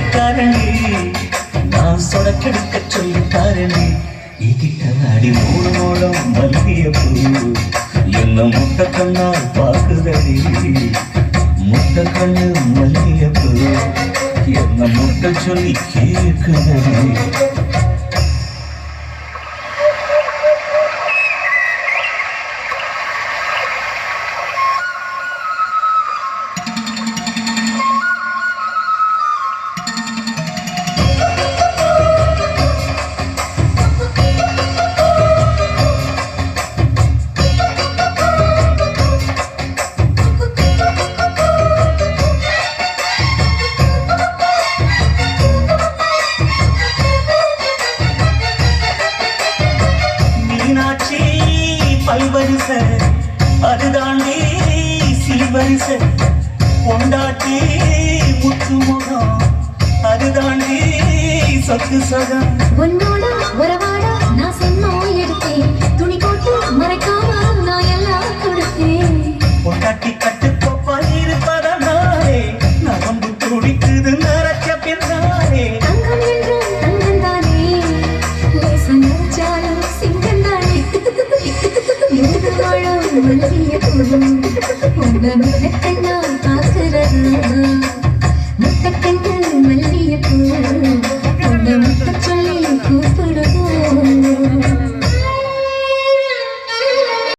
கெட்டிக்காரணி நான் சொடக்கெடுக்க சொல்லித்தாரணி இடிக்கலாடி மூணு மூலம் மல்லிய பூ என்ன முட்டை கண்ணால் பாக்குதடி முட்டை கண்ணு மல்லிய பூ என்ன முட்டை சொல்லி கேக்குதடி மீனாட்சி பல்வரிச அதுதாண்டி சீவரிச பொண்டாட்டி முத்துமுகம் அதுதாண்டி சொத்து சகம் உன்னோட உறவாட